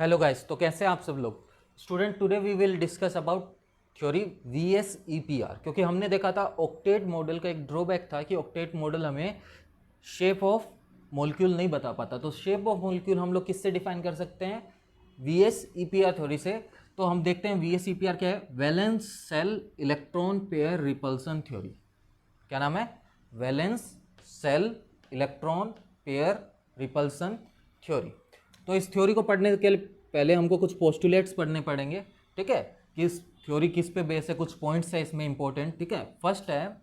Hello guys, तो कैसे हैं आप सब लोग student. Today we will discuss about theory VSEPR। क्योंकि हमने देखा था ऑक्टेट मॉडल का एक ड्रॉबैक था कि ऑक्टेट मॉडल हमें शेप ऑफ मॉलिक्यूल नहीं बता पाता। तो शेप ऑफ मॉलिक्यूल हम लोग किससे डिफाइन कर सकते हैं? VSEPR थ्योरी से। तो हम देखते हैं VSEPR क्या है। Valence shell electron pair repulsion theory. क्या नाम है? Valence shell electron pair repulsion theory. तो इस थ्योरी को पढ़ने के लिए पहले हमको कुछ पोस्टुलेट्स पढ़ने पड़ेंगे, ठीक है। कि इस थ्योरी किस पे बेस है, कुछ पॉइंट्स है इसमें इंपॉर्टेंट, ठीक है। फर्स्ट है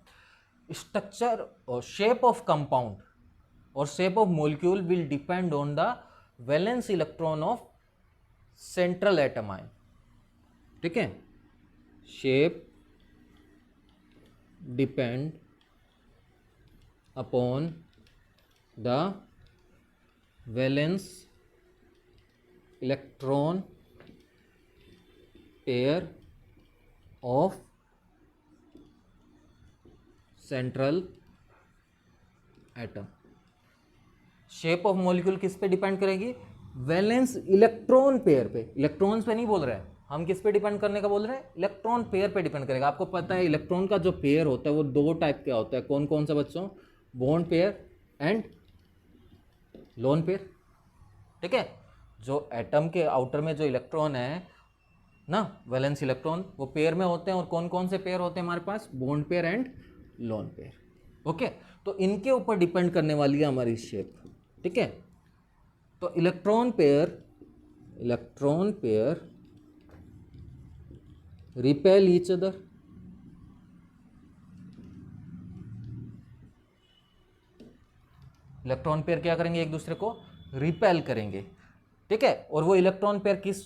स्ट्रक्चर और शेप ऑफ कंपाउंड और shape of molecule will depend on the valence electron of central atom ion, ठीक है। Shape depend upon the valence electron pair of central atom. Shape of molecule किस पे depend करेगी? Valence electron pair पे। Electrons पे नहीं बोल रहे हैं हम, किस पे डिपेंड करने का बोल रहे हैं? इलेक्ट्रॉन पेयर पे डिपेंड करेगा। आपको पता है इलेक्ट्रॉन का जो पेयर होता है वो दो टाइप का होता है। कौन कौन सा बच्चों? Bond pair and lone pair, ठीक है। जो एटम के आउटर में जो इलेक्ट्रॉन है ना, वैलेंस इलेक्ट्रॉन, वो पेयर में होते हैं। और कौन कौन से पेयर होते हैं हमारे पास? Bond pair and lone pair, okay. तो इनके ऊपर डिपेंड करने वाली है हमारी शेप, ठीक है। तो electron pair repel each other, electron pair क्या करेंगे? एक दूसरे को रिपेल करेंगे, ठीक है। और वो इलेक्ट्रॉन पेयर किस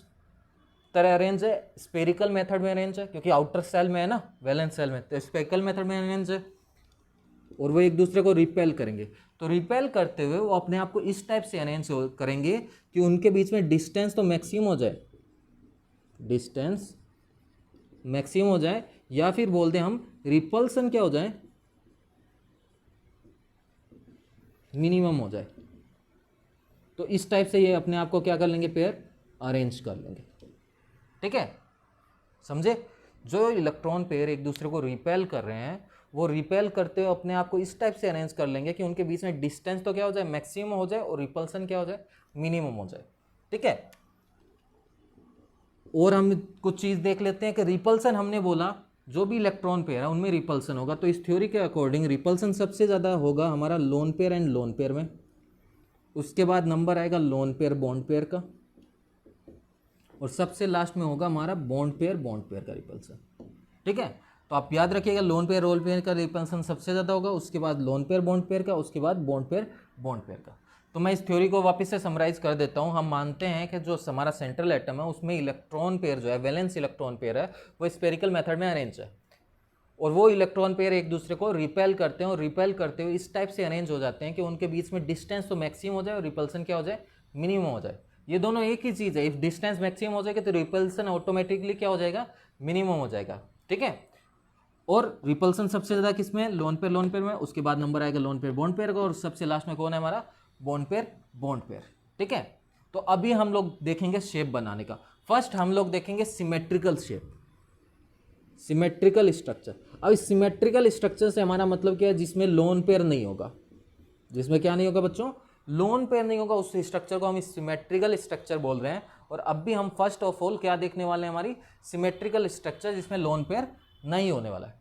तरह अरेंज है? स्पेरिकल मेथड में अरेंज है, क्योंकि आउटर सेल में है ना, वैलेंस सेल में, तो स्पेरिकल मेथड में अरेंज है। और वो एक दूसरे को रिपेल करेंगे। तो रिपेल करते हुए वो अपने आप को इस टाइप से अरेंज करेंगे कि उनके बीच में डिस्टेंस तो मैक्सिमम हो जाए, डिस्टेंस मैक्सिमम हो जाए, या फिर बोल दें हम रिपल्सन क्या हो जाए? मिनिमम हो जाए। तो इस टाइप से ये अपने आप को क्या कर लेंगे? पेयर अरेंज कर लेंगे, ठीक है। समझे? जो इलेक्ट्रॉन पेयर एक दूसरे को रिपेल कर रहे हैं, वो रिपेल करते हुए अपने आप को इस टाइप से अरेंज कर लेंगे कि उनके बीच में डिस्टेंस तो क्या हो जाए? मैक्सिमम हो जाए, और रिपल्सन क्या हो जाए? मिनिमम हो जाए, ठीक है। और हम कुछ चीज देख लेते हैं कि रिपल्सन, हमने बोला जो भी इलेक्ट्रॉन पेयर है उनमें रिपल्सन होगा। तो इस थ्योरी के अकॉर्डिंग रिपल्सन सबसे ज्यादा होगा हमारा lone pair and lone pair में। उसके बाद नंबर आएगा लोन पेयर बॉन्ड पेयर का, और सबसे लास्ट में होगा हमारा बॉन्ड पेयर का रिपल्सन, ठीक है। तो आप याद रखिएगा, लोन पेयर रोल पेयर का रिपल्सन सबसे ज़्यादा होगा, उसके बाद लोन पेयर बॉन्ड पेयर का, उसके बाद बॉन्ड पेयर का। तो मैं इस थ्योरी को वापस से समराइज कर देता हूँ। हम मानते हैं कि जो हमारा सेंट्रल एटम है उसमें इलेक्ट्रॉन पेयर जो है, वैलेंस इलेक्ट्रॉन पेयर है, वो स्पेरिकल मेथड में अरेंज है। और वो इलेक्ट्रॉन पेयर एक दूसरे को रिपेल करते हैं, और रिपेल करते हुए इस टाइप से अरेंज हो जाते हैं कि उनके बीच में डिस्टेंस तो मैक्सिमम हो जाए और रिपल्सन क्या हो जाए? मिनिमम हो जाए। ये दोनों एक ही चीज़ है। इफ डिस्टेंस मैक्सिमम हो जाएगा तो रिपल्सन ऑटोमेटिकली क्या हो जाएगा? मिनिमम हो जाएगा, ठीक है। और रिपल्सन सबसे ज़्यादा किसमें? लोन पेयर में। उसके बाद नंबर आएगा लोन पेयर बॉन्ड पेयर का, और सबसे लास्ट में कौन है हमारा? बॉन्ड पेयर, ठीक है। तो अभी हम लोग देखेंगे शेप बनाने का। फर्स्ट हम लोग देखेंगे सिमेट्रिकल शेप, सिमेट्रिकल स्ट्रक्चर। अब इस सिमेट्रिकल स्ट्रक्चर से हमारा मतलब क्या है? जिसमें लोन पेयर नहीं होगा। जिसमें क्या नहीं होगा बच्चों? लोन पेयर नहीं होगा। उस स्ट्रक्चर को हम सिमेट्रिकल स्ट्रक्चर बोल रहे हैं। और अब भी हम फर्स्ट ऑफ ऑल क्या देखने वाले हैं? हमारी सिमेट्रिकल स्ट्रक्चर जिसमें लोन पेयर नहीं होने वाला है।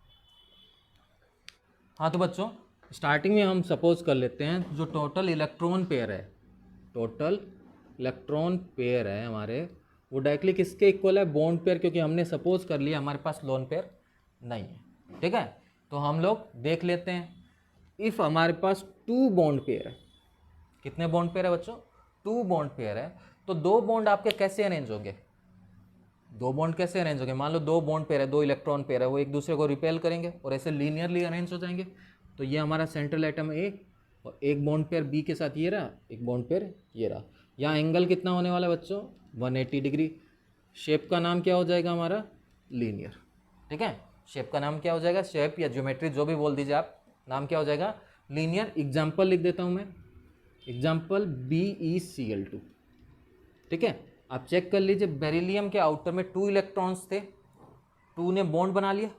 हाँ तो बच्चों, स्टार्टिंग में हम सपोज कर लेते हैं जो टोटल इलेक्ट्रॉन पेयर है हमारे, वो डायरेक्टली किसके इक्वल है? Bond pair. क्योंकि हमने सपोज कर लिया हमारे पास लोन पेयर नहीं है, ठीक है। तो हम लोग देख लेते हैं, इफ हमारे पास 2 बॉन्ड पेयर है। कितने बॉन्ड पेयर है बच्चों? 2 बॉन्ड पेयर है। तो 2 बॉन्ड आपके कैसे अरेंज होंगे? 2 बॉन्ड कैसे अरेंज होंगे? मान लो 2 बॉन्ड पेयर है, 2 इलेक्ट्रॉन पेयर है, वो एक दूसरे को रिपेल करेंगे और ऐसे लीनियरली अरेंज हो जाएंगे। तो ये हमारा सेंट्रल एटम ए, और एक बॉन्ड पेयर बी के साथ ये रहा, एक बॉन्ड पेयर ये रहा। यहाँ एंगल कितना होने वाला है बच्चों? 180 डिग्री। शेप का नाम क्या हो जाएगा हमारा? लीनियर, ठीक है। शेप का नाम क्या हो जाएगा? शेप या ज्योमेट्री जो भी बोल दीजिए आप, नाम क्या हो जाएगा? लीनियर। एग्जाम्पल लिख देता हूँ मैं, एग्जाम्पल BeCl2, ठीक है। आप चेक कर लीजिए, बेरिलियम के आउटर में 2 इलेक्ट्रॉन्स थे, 2 ने बॉन्ड बना लिया,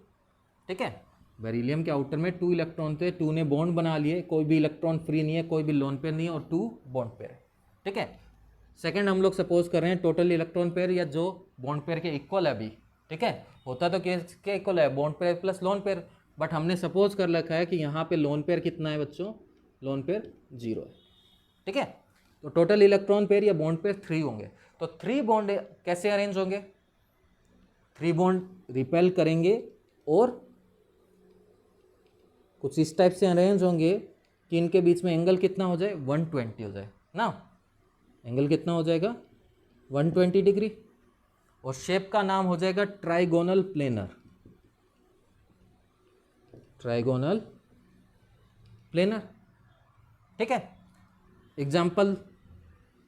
ठीक है। बेरिलियम के आउटर में 2 इलेक्ट्रॉन थे, 2 ने बॉन्ड बना लिए, कोई भी इलेक्ट्रॉन फ्री नहीं है, कोई भी लोन पेयर नहीं है और 2 बॉन्ड पेयर है, ठीक है। सेकंड हम लोग सपोज कर रहे हैं टोटल इलेक्ट्रॉन पेयर या जो बॉन्ड पेयर के इक्वल है अभी, ठीक है। होता तो के इक्वल है, bond pair plus lone pair, but हमने सपोज कर रखा है कि यहाँ पे लोन पेयर कितना है बच्चों, लोन पेयर 0 है, ठीक है। तो टोटल इलेक्ट्रॉन पेयर या बॉन्ड पेयर 3 होंगे। तो 3 बॉन्ड कैसे अरेंज होंगे, 3 बॉन्ड रिपेल करेंगे और कुछ इस टाइप से अरेंज होंगे कि इनके बीच में एंगल कितना हो जाए, 120 हो जाए ना। एंगल कितना हो जाएगा, 120 डिग्री, और शेप का नाम हो जाएगा ट्राइगोनल प्लेनर, ट्राइगोनल प्लेनर, ठीक है। एग्जाम्पल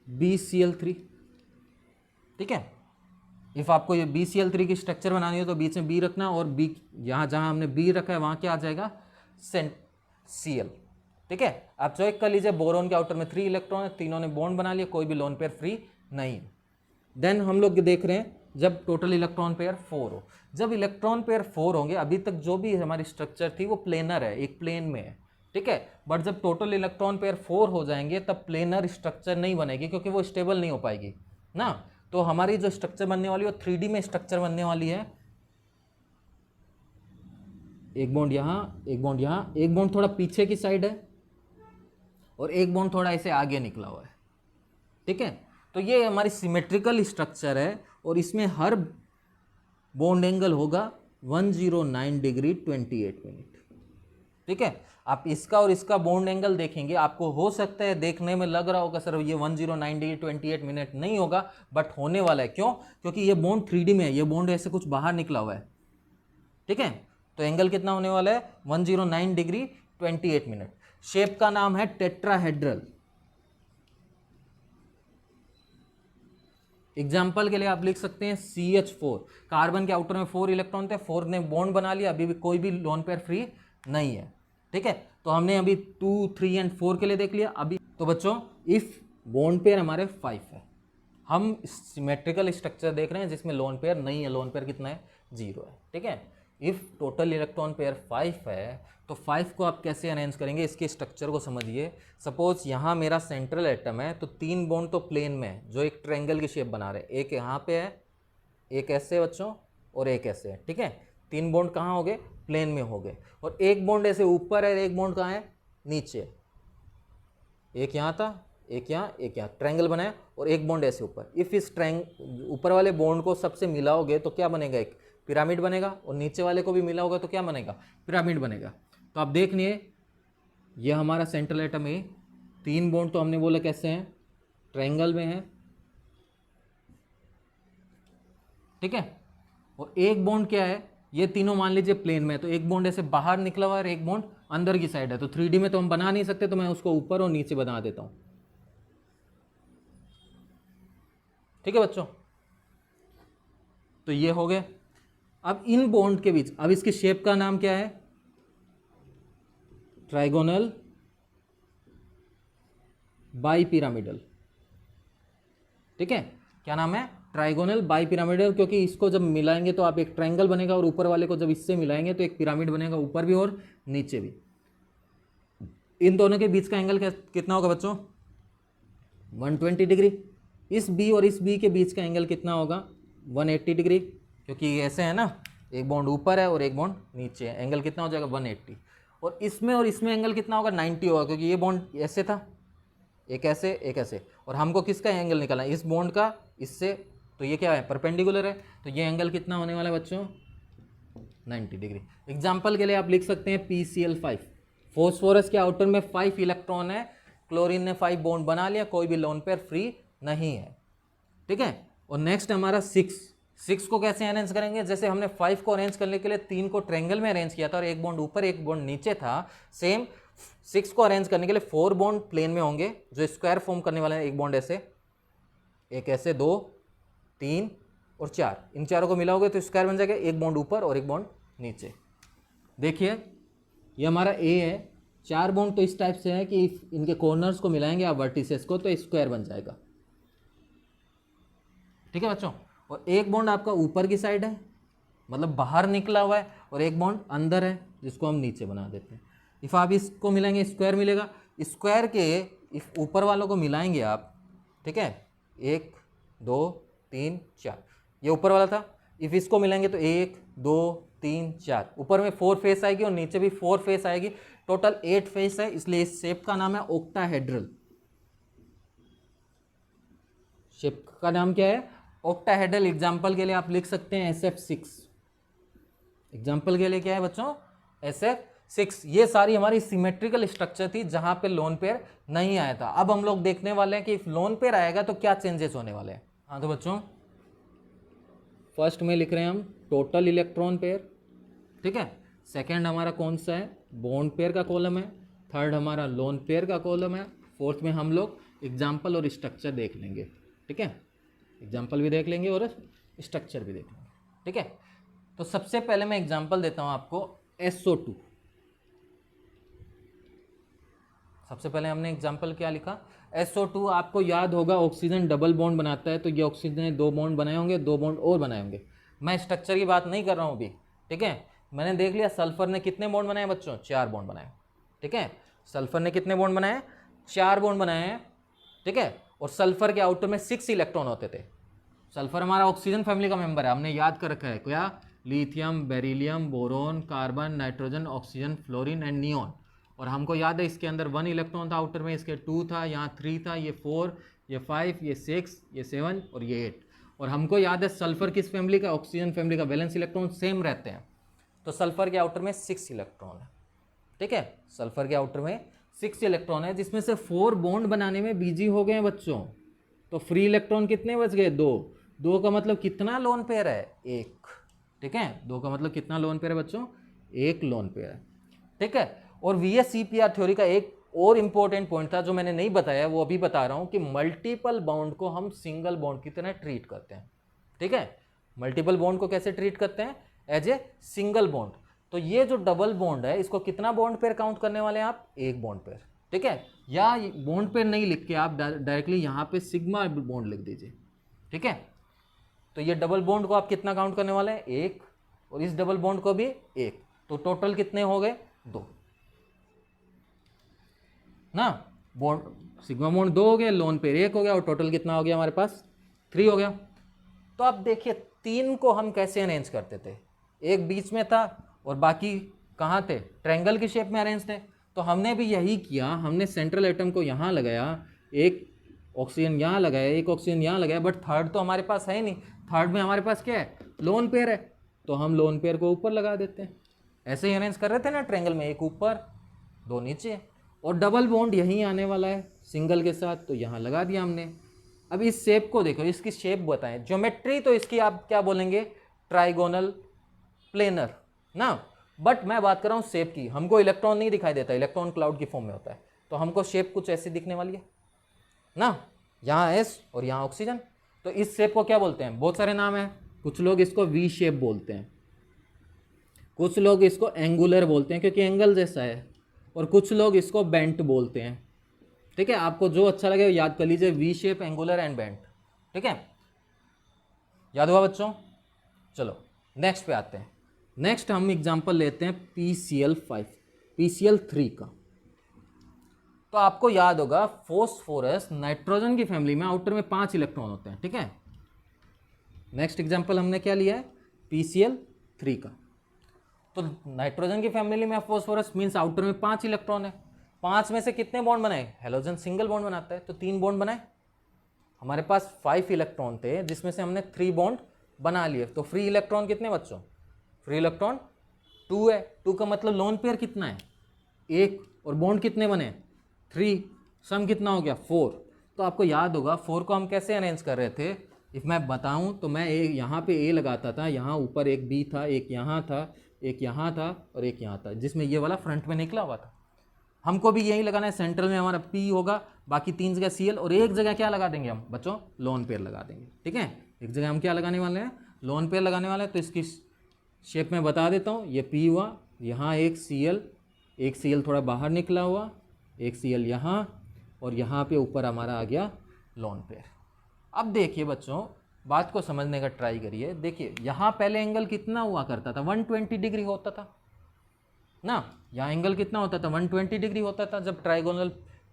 BCl3, ठीक है। इफ आपको ये BCl3 की स्ट्रक्चर बनानी हो तो बीच में B रखना, और B यहाँ जहाँ हमने B रखा है वहाँ क्या आ जाएगा, Cl, ठीक है। आप चेक कर लीजिए, बोरोन के आउटर में 3 इलेक्ट्रॉन है, तीनों ने बॉन्ड बना लिया, कोई भी लोन पेयर फ्री नहीं है। देन हम लोग देख रहे हैं जब टोटल इलेक्ट्रॉन पेयर 4 हो, जब इलेक्ट्रॉन पेयर 4 होंगे, अभी तक जो भी हमारी स्ट्रक्चर थी वो प्लेनर है, एक प्लेन में है, ठीक है। बट जब टोटल इलेक्ट्रॉन पेयर 4 हो जाएंगे तब प्लेनर स्ट्रक्चर नहीं बनेगी, क्योंकि वो स्टेबल नहीं हो पाएगी ना। तो हमारी जो स्ट्रक्चर बनने वाली है वो 3D में स्ट्रक्चर बनने वाली है, एक बॉन्ड यहाँ, एक बॉन्ड यहाँ, एक बॉन्ड थोड़ा पीछे की साइड है और एक बॉन्ड थोड़ा ऐसे आगे निकला हुआ है, ठीक है। तो ये हमारी सिमेट्रिकल स्ट्रक्चर है और इसमें हर बॉन्ड एंगल होगा 109 डिग्री 28 मिनट, ठीक है। आप इसका और इसका बॉन्ड एंगल देखेंगे, आपको हो सकता है देखने में लग रहा होगा सर ये 109 डिग्री 28 मिनट नहीं होगा, बट होने वाला है। क्यों, क्योंकि ये बॉन्ड 3D में है, ये बॉन्ड ऐसे कुछ बाहर निकला हुआ है, ठीक है। तो एंगल कितना होने वाला है, 109 डिग्री 28 मिनट। शेप का नाम है टेट्राहेड्रल। एग्जाम्पल के लिए आप लिख सकते हैं CH4, कार्बन के आउटर में 4 इलेक्ट्रॉन थे, 4 ने बॉन्ड बना लिया, अभी भी कोई भी लोन पेयर फ्री नहीं है, ठीक है। तो हमने अभी 2, 3 एंड 4 के लिए देख लिया। अभी तो बच्चों इफ बॉन्ड पेयर हमारे 5 है, हम सिमेट्रिकल स्ट्रक्चर देख रहे हैं जिसमें लोन पेयर नहीं है, लोन पेयर कितना है, 0 है, ठीक है। इफ टोटल इलेक्ट्रॉन पेयर 5 है तो 5 को आप कैसे अरेंज करेंगे, इसके स्ट्रक्चर को समझिए। सपोज यहाँ मेरा सेंट्रल एटम है, तो 3 बॉन्ड तो प्लेन में है जो एक ट्रायंगल की शेप बना रहे हैं, एक यहाँ पे है, एक ऐसे बच्चों और एक ऐसे है, ठीक है। 3 बॉन्ड कहाँ हो गए, प्लेन में हो गए, और एक बॉन्ड ऐसे ऊपर है, एक बॉन्ड कहाँ है, नीचे, एक यहाँ था, एक यहाँ, एक यहाँ, ट्रायंगल बनाया, और एक बॉन्ड ऐसे ऊपर। इफ इस ऊपर वाले बॉन्ड को सबसे मिलाओगे तो क्या बनेगा, एक पिरामिड बनेगा, और नीचे वाले को भी मिला होगा तो क्या बनेगा, पिरामिड बनेगा। तो आप देख लिए, ये हमारा सेंट्रल एटम है, 3 बॉन्ड तो हमने बोला कैसे हैं, ट्रायंगल में है, ठीक है। और एक बॉन्ड क्या है, ये तीनों मान लीजिए प्लेन में है, तो एक बॉन्ड ऐसे बाहर निकला हुआ है, एक बॉन्ड अंदर की साइड है। तो 3D में तो हम बना नहीं सकते, तो मैं उसको ऊपर और नीचे बना देता हूं, ठीक है बच्चों। तो ये हो गए। अब इन बॉन्ड के बीच, अब इसकी शेप का नाम क्या है, ट्राइगोनल बाइपिरामिडल, ठीक है। क्या नाम है, ट्राइगोनल बाइपिरामिडल, क्योंकि इसको जब मिलाएंगे तो आप एक ट्रायंगल बनेगा, और ऊपर वाले को जब इससे मिलाएंगे तो एक पिरामिड बनेगा, ऊपर भी और नीचे भी। इन दोनों के बीच का एंगल कितना होगा बच्चों, 120 डिग्री। इस B और इस B के बीच का एंगल कितना होगा, 180 डिग्री, क्योंकि ये ऐसे है ना, एक बॉन्ड ऊपर है और एक बॉन्ड नीचे है, एंगल कितना हो जाएगा 180। और इसमें एंगल कितना होगा, 90 होगा, क्योंकि ये बॉन्ड ऐसे था, एक ऐसे एक ऐसे, और हमको किसका एंगल निकालना है, इस बॉन्ड का इससे, तो ये क्या है, परपेंडिकुलर है, तो ये एंगल कितना होने वाला है बच्चों, 90 डिग्री। एग्जाम्पल के लिए आप लिख सकते हैं PCl5, फॉस्फोरस के आउटर में 5 इलेक्ट्रॉन है, क्लोरीन ने 5 बॉन्ड बना लिया, कोई भी लोन पेयर फ्री नहीं है, ठीक है। और नेक्स्ट हमारा 6 को कैसे अरेंज करेंगे, जैसे हमने 5 को अरेंज करने के लिए 3 को ट्रायंगल में अरेंज किया था और एक बॉन्ड ऊपर एक बॉन्ड नीचे था, सेम 6 को अरेंज करने के लिए 4 बॉन्ड प्लेन में होंगे जो स्क्वायर फॉर्म करने वाले हैं, एक बॉन्ड ऐसे, एक ऐसे, 2, 3 और 4, इन चारों को मिलाओगे तो स्क्वायर बन जाएगा, एक बॉन्ड ऊपर और एक बॉन्ड नीचे। देखिए ये हमारा A है, 4 बॉन्ड तो इस टाइप से है कि इनके कॉर्नर्स को मिलाएंगे आप वर्टिसेस को तो स्क्वायर बन जाएगा, ठीक है बच्चों। और एक बॉन्ड आपका ऊपर की साइड है, मतलब बाहर निकला हुआ है, और एक बॉन्ड अंदर है जिसको हम नीचे बना देते हैं। इफ आप इसको मिलाएंगे स्क्वायर मिलेगा, स्क्वायर के इफ ऊपर वालों को मिलाएंगे आप, ठीक है, 1 2 3 4, ये ऊपर वाला था। इफ इसको मिलाएंगे तो 1 2 3 4, ऊपर में 4 फेस आएगी और नीचे भी 4 फेस आएगी, टोटल 8 फेस है, इसलिए इस शेप का नाम है ऑक्टाहेड्रल। शेप का नाम क्या है? ऑक्टाहेड्रल। एग्जाम्पल के लिए आप लिख सकते हैं SF6। एग्जाम्पल के लिए क्या है बच्चों? SF6। ये सारी हमारी सिमेट्रिकल स्ट्रक्चर थी जहां पे लोन पेयर नहीं आया था। अब हम लोग देखने वाले हैं कि इफ लोन पेयर आएगा तो क्या चेंजेस होने वाले हैं। हाँ तो बच्चों फर्स्ट में लिख रहे हैं हम टोटल इलेक्ट्रॉन पेयर, ठीक है। सेकेंड हमारा कौन सा है? बॉन्ड पेयर का कॉलम है। थर्ड हमारा लोन पेयर का कॉलम है। फोर्थ में हम लोग एग्जाम्पल और स्ट्रक्चर देख लेंगे, ठीक है। एग्जाम्पल भी देख लेंगे और स्ट्रक्चर भी देख लेंगे, ठीक है। तो सबसे पहले मैं एग्जाम्पल देता हूं आपको SO2। सबसे पहले हमने एग्जाम्पल क्या लिखा? SO2। आपको याद होगा ऑक्सीजन डबल बॉन्ड बनाता है, तो ये ऑक्सीजन ने 2 बॉन्ड बनाए होंगे, 2 बॉन्ड और बनाए होंगे। मैं स्ट्रक्चर की बात नहीं कर रहा हूं अभी, ठीक है। मैंने देख लिया सल्फर ने कितने बॉन्ड बनाए बच्चों? 4 बॉन्ड बनाए, ठीक है। सल्फर ने कितने बॉन्ड बनाए? 4 बॉन्ड बनाए हैं, ठीक है। और सल्फर के आउटर में 6 इलेक्ट्रॉन होते थे। सल्फर हमारा ऑक्सीजन फैमिली का मेंबर है, हमने याद कर रखा है क्या? Lithium, beryllium, boron, carbon, nitrogen, oxygen, fluorine and neon. और हमको याद है इसके अंदर 1 इलेक्ट्रॉन था आउटर में, इसके 2 था, यहाँ 3 था, ये 4, ये 5, ये 6, ये 7 और ये 8। और हमको याद है सल्फर किस फैमिली का? ऑक्सीजन फैमिली का। वैलेंस इलेक्ट्रॉन सेम रहते हैं, तो सल्फर के आउटर में 6 इलेक्ट्रॉन है, ठीक है। सल्फर के आउटर में 6 इलेक्ट्रॉन है, जिसमें से 4 बॉन्ड बनाने में बिजी हो गए हैं बच्चों। तो फ्री इलेक्ट्रॉन कितने बच गए? 2। 2 का मतलब कितना लोन पेयर है? 1, ठीक है। 2 का मतलब कितना लोन पेयर है बच्चों? 1 लोन पेयर है, ठीक है। और VSEPR थ्योरी का एक और इंपॉर्टेंट पॉइंट था जो मैंने नहीं बताया, वो अभी बता रहा हूं कि मल्टीपल बॉन्ड को हम सिंगल बॉन्ड की तरह ट्रीट करते हैं, ठीक है। मल्टीपल बॉन्ड को कैसे ट्रीट करते हैं? As a single bond. तो ये जो डबल बॉन्ड है, इसको कितना बॉन्ड पेयर काउंट करने वाले हैं आप? 1 बॉन्ड पेयर, ठीक है। या बॉन्ड पेयर नहीं लिख के आप डायरेक्टली यहाँ पे सिग्मा बॉन्ड लिख दीजिए, ठीक है। तो ये डबल बॉन्ड को आप कितना काउंट करने वाले हैं? 1, और इस डबल बॉन्ड को भी 1। तो टोटल कितने हो गए? 2 ना। बॉन्ड सिग्मा बॉन्ड 2 हो गए, लोन पेयर 1 हो गया, और टोटल कितना हो गया हमारे पास? 3 हो गया। तो आप देखिए 3 को हम कैसे अरेंज करते थे? एक बीच में था और बाकी कहाँ थे? ट्रायंगल की शेप में अरेंज थे। तो हमने भी यही किया, हमने सेंट्रल एटम को यहाँ लगाया, एक ऑक्सीजन यहाँ लगाया, एक ऑक्सीजन यहाँ लगाया, बट थर्ड तो हमारे पास है नहीं। थर्ड में हमारे पास क्या है? लोन पेयर है, तो हम लोन पेयर को ऊपर लगा देते हैं। ऐसे ही अरेंज कर रहे थे ना ट्रायंगल में, एक ऊपर 2 नीचे। और डबल बॉन्ड यहीं आने वाला है सिंगल के साथ, तो यहाँ लगा दिया हमने। अब इस शेप को देखो, इसकी शेप बताएं। ज्योमेट्री तो इसकी आप क्या बोलेंगे? ट्राइगोनल प्लेनर ना। बट मैं बात कर रहा हूँ शेप की। हमको इलेक्ट्रॉन नहीं दिखाई देता, इलेक्ट्रॉन क्लाउड की फॉर्म में होता है, तो हमको शेप कुछ ऐसी दिखने वाली है ना। यहाँ S और यहाँ ऑक्सीजन। तो इस शेप को क्या बोलते हैं? बहुत सारे नाम हैं। कुछ लोग इसको V शेप बोलते हैं, कुछ लोग इसको एंगुलर बोलते हैं क्योंकि एंगल जैसा है, और कुछ लोग इसको बेंट बोलते हैं, ठीक है। आपको जो अच्छा लगे याद कर लीजिए, V shape, angular and bent, ठीक है। याद हुआ बच्चों? चलो नेक्स्ट पे आते हैं। नेक्स्ट हम एग्जांपल लेते हैं PCl5, PCl3 का। तो आपको याद होगा फॉस्फोरस नाइट्रोजन की फैमिली में आउटर में 5 इलेक्ट्रॉन होते हैं, ठीक है। नेक्स्ट एग्जांपल हमने क्या लिया है? PCl3 का। तो नाइट्रोजन की फैमिली में फॉस्फोरस मींस आउटर में 5 इलेक्ट्रॉन है। 5 में से कितने बॉन्ड बनाए? हेलोजन सिंगल बॉन्ड बनाता है, तो 3 बॉन्ड बनाए। हमारे पास 5 इलेक्ट्रॉन थे, जिसमें से हमने 3 बॉन्ड बना लिए। तो फ्री इलेक्ट्रॉन कितने बच्चों? फ्री इलेक्ट्रॉन 2 है। 2 का मतलब लोन पेयर कितना है? 1। और बॉन्ड कितने बने? 3। सम कितना हो गया? 4। तो आपको याद होगा 4 को हम कैसे अरेंज कर रहे थे? इफ मैं बताऊं तो मैं यहाँ पे A लगाता था, यहाँ ऊपर एक B था, एक यहाँ था, एक यहाँ था और एक यहाँ था, जिसमें ये वाला फ्रंट में निकला हुआ था। हमको भी यही लगाना है। सेंट्रल में हमारा P होगा, बाकी 3 जगह Cl, और एक जगह क्या लगा देंगे हम बच्चों? लोन पेयर लगा देंगे, ठीक है। एक जगह हम क्या लगाने वाले हैं? लोन पेयर लगाने वाले हैं। तो इसकी शेप में बता देता हूँ। ये P हुआ, यहाँ एक Cl थोड़ा बाहर निकला हुआ, एक Cl यहाँ, और यहाँ पे ऊपर हमारा आ गया लोन पेयर। अब देखिए बच्चों, बात को समझने का ट्राई करिए। देखिए यहाँ पहले एंगल कितना हुआ करता था, 120 डिग्री होता था ना। यहाँ एंगल कितना होता था, 120 डिग्री होता था जब ट्राइगोनल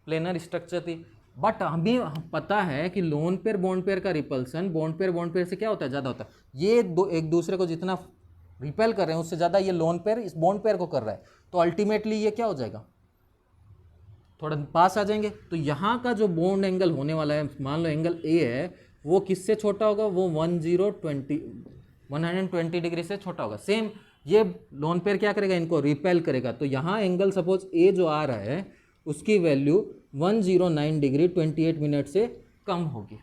प्लेनर स्ट्रक्चर थी। बट हमें पता है कि लोन पेयर बॉन्ड पेयर का रिपल्सन बॉन्ड पेयर से क्या होता है, ज़्यादा होता है। ये दो एक दूसरे को जितना रिपेल कर रहे हैं उससे ज़्यादा ये लोन पेयर इस बॉन्ड पेयर को कर रहा है। तो अल्टीमेटली ये क्या हो जाएगा, थोड़ा पास आ जाएंगे। तो यहाँ का जो बॉन्ड एंगल होने वाला है, मान लो एंगल ए है, वो किससे छोटा होगा, वो 120 डिग्री से छोटा होगा। सेम ये लोन पेयर क्या करेगा, इनको रिपेल करेगा। तो यहाँ एंगल सपोज ए जो आ रहा है उसकी वैल्यू 109 डिग्री 28 मिनट से कम होगी।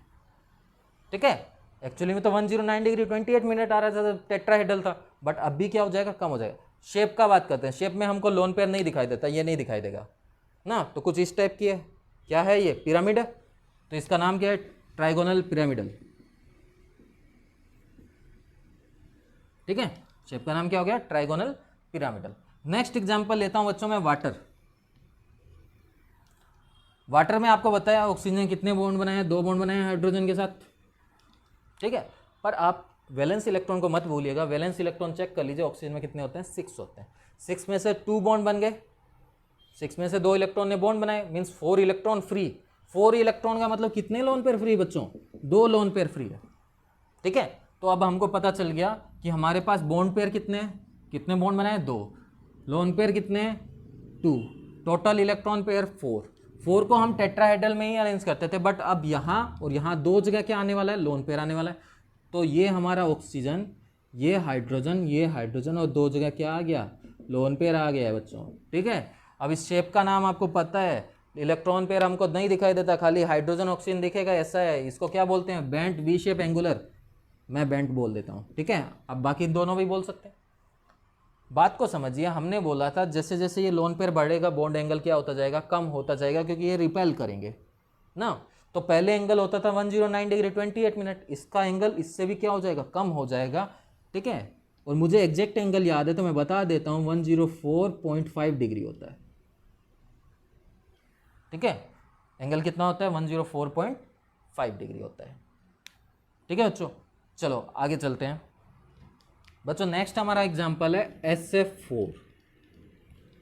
ठीक है, एक्चुअली में तो 109 डिग्री 28 मिनट आ रहा था, टेट्राहेड्रल था। बट अभी क्या हो जाएगा, कम हो जाएगा। शेप का बात करते हैं, शेप में हमको लोन पेयर नहीं दिखाई देता, ये नहीं दिखाई देगा ना। तो कुछ इस टाइप की है, क्या है ये, पिरामिड है। तो इसका नाम क्या है, ट्राइगोनल पिरामिडल। ठीक है, शेप का नाम क्या हो गया, ट्राइगोनल पिरामिडल। नेक्स्ट एग्जांपल लेता हूं बच्चों में, वाटर। वाटर में आपको बताया ऑक्सीजन ने कितने बॉन्ड बनाए हैं, 2 बॉन्ड बनाए हैं हाइड्रोजन के साथ। ठीक है, पर आप वैलेंस इलेक्ट्रॉन को मत भूलिएगा। वैलेंस इलेक्ट्रॉन चेक कर लीजिए, ऑक्सीजन में कितने होते हैं, 6 होते हैं। 6 में से 2 बॉन्ड बन गए, 6 में से 2 इलेक्ट्रॉन ने बॉन्ड बनाए, मीन्स 4 इलेक्ट्रॉन फ्री। 4 इलेक्ट्रॉन का मतलब कितने लोन पेयर फ्री बच्चों, 2 लोन पेयर फ्री है। ठीक है, तो अब हमको पता चल गया कि हमारे पास बॉन्ड पेयर कितने हैं, कितने बॉन्ड बनाए, 2। लोन पेयर कितने हैं, 2। टोटल इलेक्ट्रॉन पेयर 4 को हम टेट्राहेड्रल में ही अरेंज करते थे। बट अब यहाँ और यहाँ 2 जगह क्या आने वाला है, लोन पेयर आने वाला है। तो ये हमारा ऑक्सीजन, ये हाइड्रोजन और 2 जगह क्या आ गया, लोन पेयर आ गया है बच्चों। ठीक है, अब इस शेप का नाम आपको पता है, इलेक्ट्रॉन पेयर हमको नहीं दिखाई देता, खाली हाइड्रोजन ऑक्सीजन दिखेगा, ऐसा है। इसको क्या बोलते हैं, बेंट वी शेप एंगुलर। मैं बेंट बोल देता हूँ। ठीक है, अब बाकी दोनों भी बोल सकते हैं। बात को समझिए, हमने बोला था जैसे जैसे ये लोन पेयर बढ़ेगा बॉन्ड एंगल क्या होता जाएगा, कम होता जाएगा, क्योंकि ये रिपेल करेंगे ना। तो पहले एंगल होता था 109 डिग्री 28 मिनट, इसका एंगल इससे भी क्या हो जाएगा, कम हो जाएगा। ठीक है, और मुझे एग्जैक्ट एंगल याद है तो मैं बता देता हूँ, 104.5 डिग्री होता है। ठीक है, एंगल कितना होता है, 104.5 डिग्री होता है। ठीक है बच्चों, चलो आगे चलते हैं। बच्चों नेक्स्ट हमारा एग्जांपल है SF4।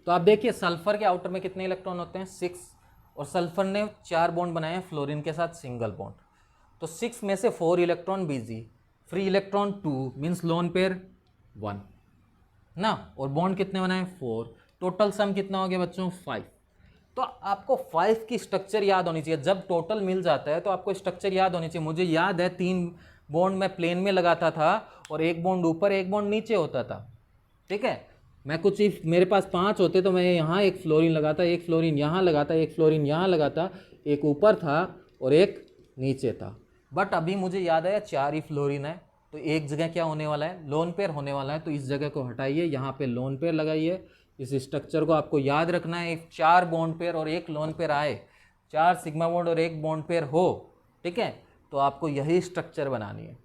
तो आप देखिए सल्फर के आउटर में कितने इलेक्ट्रॉन होते हैं, 6। और सल्फर ने 4 बॉन्ड बनाए हैं फ्लोरीन के साथ सिंगल बॉन्ड। तो 6 में से 4 electron busy, free electron 2, means lone pair 1 ना। और बॉन्ड कितने बनाए, 4। टोटल सम कितना हो गया बच्चों, 5। तो आपको 5 की स्ट्रक्चर याद होनी चाहिए। जब टोटल मिल जाता है तो आपको स्ट्रक्चर याद होनी चाहिए। मुझे याद है 3 बॉन्ड मैं प्लेन में लगाता था और 1 बॉन्ड ऊपर 1 बॉन्ड नीचे होता था। ठीक है, मैं कुछ ही, मेरे पास 5 होते तो मैं यहाँ 1 फ्लोरीन लगाता, 1 फ्लोरीन यहाँ लगाता, 1 फ्लोरीन यहाँ लगाता, 1 ऊपर था और 1 नीचे था। बट अभी मुझे याद आया 4 ही फ्लोरीन है, तो एक जगह क्या होने वाला है, लोन पेयर होने वाला है। तो इस जगह को हटाइए, यहाँ पे लोन पेयर लगाइए। इस स्ट्रक्चर को आपको याद रखना है, 4 बॉन्ड पेयर और 1 लोन पेयर आए, 4 सिग्मा बॉन्ड और 1 बॉन्ड पेयर हो। ठीक है, तो आपको यही स्ट्रक्चर बनानी है।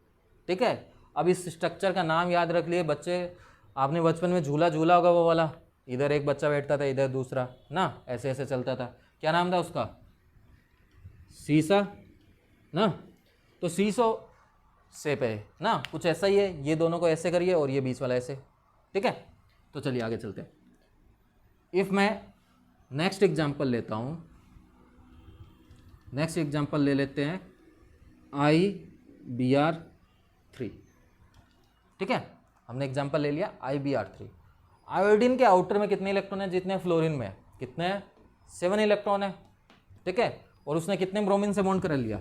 ठीक है, अब इस स्ट्रक्चर का नाम याद रख लिए बच्चे। आपने बचपन में झूला झूला होगा, वो वाला, इधर एक बच्चा बैठता था, इधर दूसरा ना, ऐसे ऐसे चलता था। क्या नाम था उसका, सीसा ना। तो सीसो शेप है ना, कुछ ऐसा ही है। ये दोनों को ऐसे करिए और ये बीच वाला ऐसे। ठीक है, तो चलिए आगे चलते हैं। इफ मैं नेक्स्ट एग्जांपल लेता हूँ, नेक्स्ट एग्जांपल ले लेते हैं IBr3। ठीक है, हमने एग्जांपल ले लिया IBr3। आयोडीन के आउटर में कितने इलेक्ट्रॉन है, जितने फ्लोरीन में है, कितने हैं, 7 इलेक्ट्रॉन है। ठीक है, और उसने कितने ब्रोमीन से बॉन्ड कर लिया,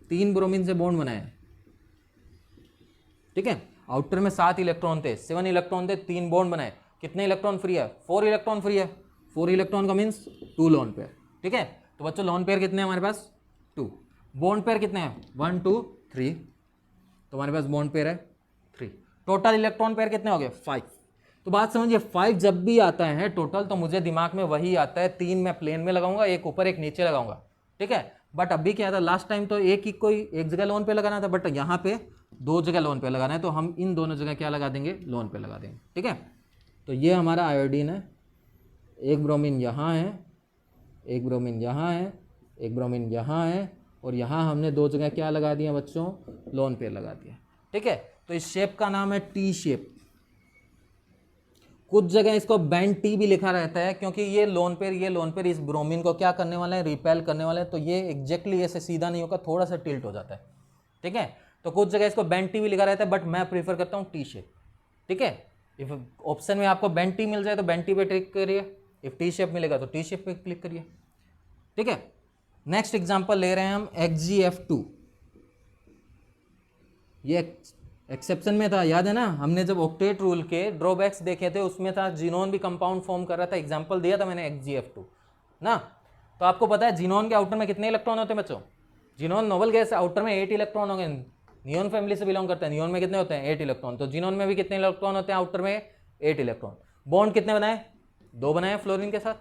3 ब्रोमीन से बॉन्ड बनाए। ठीक है, आउटर में 7 इलेक्ट्रॉन थे, 7 इलेक्ट्रॉन थे, 3 बॉन्ड बनाए। कितने इलेक्ट्रॉन फ्री है, 4 इलेक्ट्रॉन फ्री है। 4 इलेक्ट्रॉन का मीन्स 2 लोन पेयर। ठीक है, तो बच्चों लोन पेयर कितने हैं हमारे पास, 2। बॉन्ड पेयर कितने हैं, 1 2 3। तो हमारे पास बॉन्ड पेयर है 3। टोटल इलेक्ट्रॉन पेयर कितने हो गए, 5। तो बात समझिए, 5 जब भी आता है टोटल, तो मुझे दिमाग में वही आता है, 3 मैं प्लेन में लगाऊंगा, 1 ऊपर 1 नीचे लगाऊंगा। ठीक है, बट अभी क्या था, लास्ट टाइम तो एक ही कोई एक जगह लोन पे लगाना था, बट यहाँ पे 2 जगह लोन पे लगाना है। तो हम इन दोनों जगह क्या लगा देंगे, लोन पे लगा देंगे। ठीक है, तो ये हमारा आयोडीन है, 1 ब्रोमीन यहाँ है, 1 ब्रोमीन यहाँ है, 1 ब्रोमीन यहाँ है और यहाँ हमने दो जगह क्या लगा दिया बच्चों, लोन पेयर लगा दिया। ठीक है, तो इस शेप का नाम है टी शेप। कुछ जगह इसको बेंड टी भी लिखा रहता है क्योंकि ये लोन पेयर इस ब्रोमीन को क्या करने वाला है, रिपेल करने वाला है, तो ये एग्जैक्टली ऐसे सीधा नहीं होगा, थोड़ा सा टिल्ट हो जाता है। ठीक है, तो कुछ जगह इसको बेंड टी भी लिखा रहता है, बट मैं प्रीफर करता हूँ टी शेप। ठीक है, इफ ऑप्शन में आपको बेंड टी मिल जाए तो बेंड टी पे क्लिक करिए, इफ टी शेप मिलेगा तो टी शेप पे क्लिक करिए। ठीक है, नेक्स्ट एग्जांपल ले रहे हैं हम XgF2। ये एक्सेप्शन में था, याद है ना, हमने जब ऑक्टेट रूल के ड्रॉबैक्स देखे थे उसमें था जीनोन भी कंपाउंड फॉर्म कर रहा था, एग्जांपल दिया था मैंने XgF2 ना। तो आपको पता है जीनोन के आउटर में कितने इलेक्ट्रॉन होते हैं बच्चों, जीनोन नोबल गैस आउटर में 8 इलेक्ट्रॉन होंगे, नियोन फैमिली से बिलोंग करते हैं, नियोन में कितने होते हैं 8 इलेक्ट्रॉन, तो जीनोन में भी कितने इलेक्ट्रॉन होते हैं आउटर में 8 इलेक्ट्रॉन। बॉन्ड कितने बनाए, 2 बनाए फ्लोरीन के साथ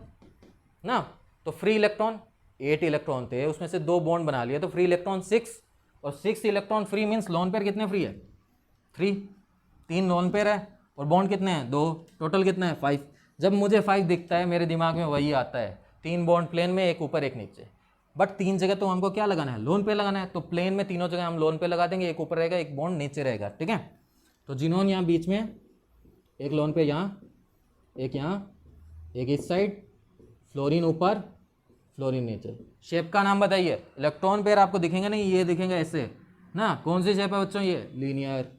ना, तो फ्री इलेक्ट्रॉन 8 इलेक्ट्रॉन थे, उसमें से 2 बॉन्ड बना लिए, तो फ्री इलेक्ट्रॉन 6, और 6 electron free means lone pair कितने फ्री है 3, 3 लोन पेयर है, और बॉन्ड कितने हैं 2, टोटल कितना है 5। जब मुझे 5 दिखता है मेरे दिमाग में वही आता है, 3 बॉन्ड प्लेन में, एक ऊपर एक नीचे, बट 3 जगह तो हमको क्या लगाना है, लोन पेयर लगाना है, तो प्लेन में तीनों जगह हम लोन पेयर लगा देंगे, एक ऊपर रहेगा एक बॉन्ड नीचे रहेगा। ठीक है, तो जीनोन यहाँ बीच में, एक लोन पेयर यहाँ, एक इस साइड, फ्लोरीन ऊपर फ्लोरीन नीचे। शेप का नाम बताइए, इलेक्ट्रॉन पेयर आपको दिखेंगे नहीं, ये दिखेंगे ऐसे ना, कौन सी शेप है बच्चों, ये लीनियर।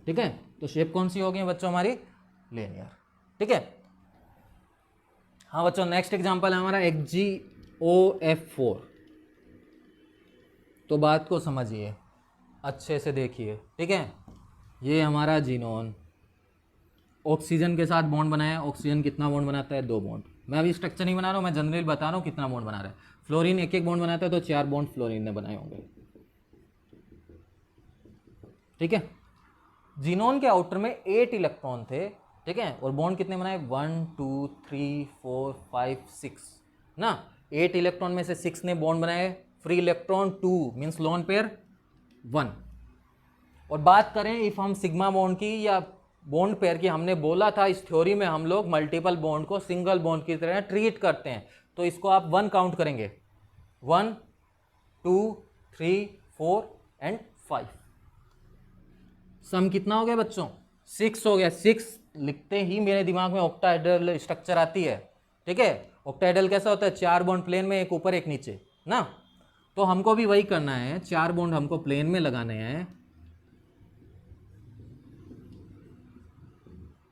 ठीक है, तो शेप कौन सी होगी बच्चों हमारी, लीनियर। ठीक है, हाँ बच्चों, नेक्स्ट एग्जांपल है हमारा XgOF4। तो बात को समझिए, अच्छे से देखिए। ठीक है, ये हमारा जीनोन ऑक्सीजन के साथ बॉन्ड बनाया, ऑक्सीजन कितना बॉन्ड बनाता है, 2 बॉन्ड। मैं अभी स्ट्रक्चर नहीं बना रहा हूँ, मैं जनरल बता रहा हूँ कितना बॉन्ड बना रहा है। फ्लोरीन एक बॉन्ड बनाता है, तो 4 बॉन्ड फ्लोरीन ने बनाए होंगे। ठीक है, जीनोन के आउटर में 8 इलेक्ट्रॉन थे। ठीक है, और बॉन्ड कितने बनाए, 1 2 3 4 5 6 ना, 8 इलेक्ट्रॉन में से 6 ने बॉन्ड बनाए, free electron 2 means lone pair 1। और बात करें इफ हम सिग्मा बॉन्ड की या बॉन्ड पेयर की, हमने बोला था इस थ्योरी में हम लोग मल्टीपल बॉन्ड को सिंगल बॉन्ड की तरह ट्रीट करते हैं, तो इसको आप 1 काउंट करेंगे, 1 2 3 4 एंड 5। सम कितना हो गया बच्चों, 6 हो गया। 6 लिखते ही मेरे दिमाग में ऑक्टाहेड्रल स्ट्रक्चर आती है। ठीक है, ऑक्टाहेड्रल कैसा होता है, 4 बॉन्ड प्लेन में, एक ऊपर एक नीचे ना, तो हमको भी वही करना है, 4 बॉन्ड हमको प्लेन में लगाने हैं।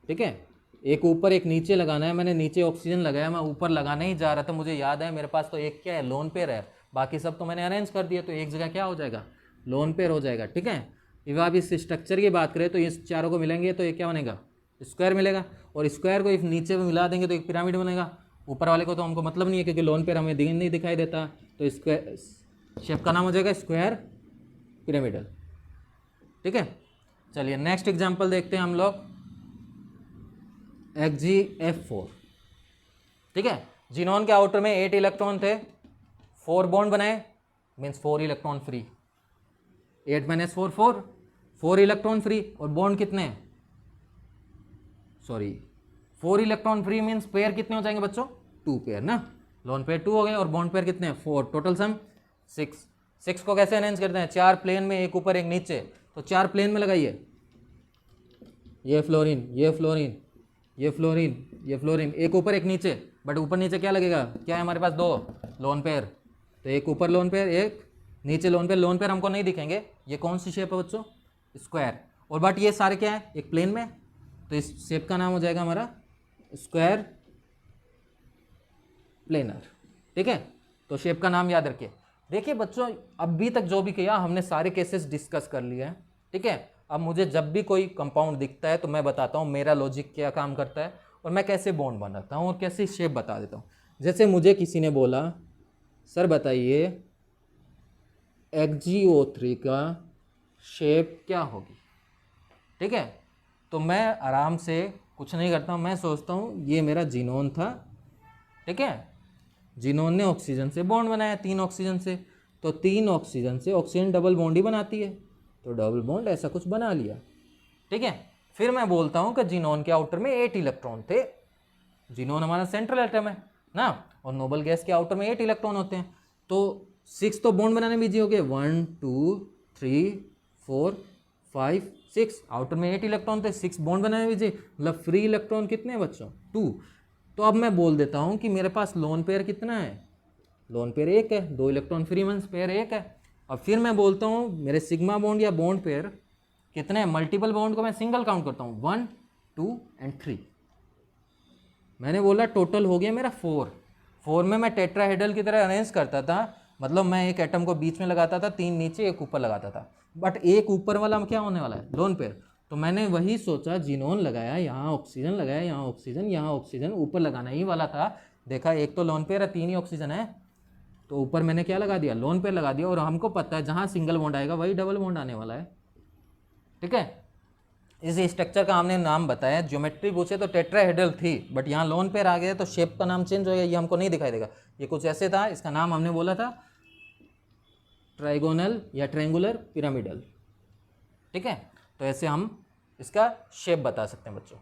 ठीक है, एक ऊपर एक नीचे लगाना है, मैंने नीचे ऑक्सीजन लगाया, मैं ऊपर लगाने ही जा रहा था, मुझे याद है मेरे पास तो एक क्या है, लोन पेयर है, बाकी सब तो मैंने अरेंज कर दिया, तो एक जगह क्या हो जाएगा, लोन पेयर हो जाएगा। ठीक है, इफ आप इस स्ट्रक्चर की बात करें तो इस चारों को मिलेंगे तो ये क्या बनेगा, स्क्वायर मिलेगा, और स्क्वायर को इफ नीचे में मिला देंगे तो एक पिरामिड बनेगा। ऊपर वाले को तो हमको मतलब नहीं है क्योंकि लोन पेयर हमें नहीं दिखाई देता, तो स्क्वायर शेप का नाम हो जाएगा स्क्वायर पिरामिडल। ठीक है, चलिए नेक्स्ट एग्जाम्पल देखते हैं हम लोग, XgF4। ठीक है, जीनोन के आउटर में 8 इलेक्ट्रॉन थे, 4 बॉन्ड बनाए means 4 electron free, 8 - 4 4, 4 electron free, और बॉन्ड कितने, 4 इलेक्ट्रॉन फ्री मीन्स पेयर कितने हो जाएंगे बच्चों, 2 पेयर ना, लोन पेयर 2 हो गए, और बॉन्ड पेयर कितने हैं 4, टोटल सम 6। 6 को कैसे अरेंज करते हैं, 4 प्लेन में, एक ऊपर एक नीचे, तो 4 प्लेन में लगाइए, ये फ्लोरीन ये फ्लोरीन ये फ्लोरीन ये फ्लोरीन, एक ऊपर एक नीचे, बट ऊपर नीचे क्या लगेगा, क्या है हमारे पास 2 लोन पेयर, तो एक ऊपर लोन पेयर एक नीचे लोन पेयर। लोन पेयर हमको नहीं दिखेंगे, ये कौन सी शेप है बच्चों, स्क्वायर, और बट ये सारे क्या है, एक प्लेन में, तो इस शेप का नाम हो जाएगा हमारा स्क्वायर प्लेनर। ठीक है, तो शेप का नाम याद रखिए। देखिए बच्चों, अभी तक जो भी किया हमने सारे केसेस डिस्कस कर लिए हैं। ठीक है, अब मुझे जब भी कोई कंपाउंड दिखता है तो मैं बताता हूँ मेरा लॉजिक क्या काम करता है, और मैं कैसे बॉन्ड बनाता हूँ और कैसे शेप बता देता हूँ। जैसे मुझे किसी ने बोला सर बताइए XgO3 का शेप क्या होगी। ठीक है, तो मैं आराम से कुछ नहीं करता हूँ, मैं सोचता हूँ ये मेरा जीनोन था। ठीक है, जीनोन ने ऑक्सीजन से बॉन्ड बनाया, 3 ऑक्सीजन से, तो 3 ऑक्सीजन से ऑक्सीजन डबल बॉन्ड ही बनाती है, तो डबल बॉन्ड ऐसा कुछ बना लिया। ठीक है, फिर मैं बोलता हूँ कि जीनोन के आउटर में 8 इलेक्ट्रॉन थे, जीनोन हमारा सेंट्रल एटम है ना, और नोबल गैस के आउटर में 8 इलेक्ट्रॉन होते हैं, तो 6 तो बॉन्ड बनाने में इजी हो गए, 1 2 3 4 5 6, आउटर में 8 इलेक्ट्रॉन थे, 6 बॉन्ड बनाने में इजी, मतलब फ्री इलेक्ट्रॉन कितने हैं बच्चों 2। तो अब मैं बोल देता हूँ कि मेरे पास लोन पेयर कितना है, लोन पेयर 1 है, 2 इलेक्ट्रॉन फ्री वंस पेयर 1 है। अब फिर मैं बोलता हूँ मेरे सिग्मा बॉन्ड या बॉन्ड पेयर कितने हैं, मल्टीपल बॉन्ड को मैं सिंगल काउंट करता हूँ, 1 2 एंड 3। मैंने बोला टोटल हो गया मेरा 4 में मैं टेट्राहेड्रल की तरह अरेंज करता था, मतलब मैं एक एटम को बीच में लगाता था, 3 नीचे 1 ऊपर लगाता था, बट एक ऊपर वाला क्या होने वाला है, लोन पेयर। तो मैंने वही सोचा, जिनोन लगाया, यहाँ ऑक्सीजन लगाया, यहाँ ऑक्सीजन, यहाँ ऑक्सीजन, ऊपर लगाना ही वाला था। देखा एक तो लोन पेयर है, 3 ही ऑक्सीजन है, तो ऊपर मैंने क्या लगा दिया, लोन पेयर लगा दिया। और हमको पता है जहाँ सिंगल बॉन्ड आएगा वही डबल बॉन्ड आने वाला है, ठीक है। इस स्ट्रक्चर का हमने नाम बताया, ज्योमेट्री पूछे तो टेट्राहेड्रल थी, बट यहाँ लोन पेयर आ गया तो शेप का नाम चेंज हो गया, ये हमको नहीं दिखाई देगा, ये कुछ ऐसे था, इसका नाम हमने बोला था ट्राइगोनल या ट्रायंगुलर पिरामिडल, ठीक है। तो ऐसे हम इसका शेप बता सकते हैं बच्चों।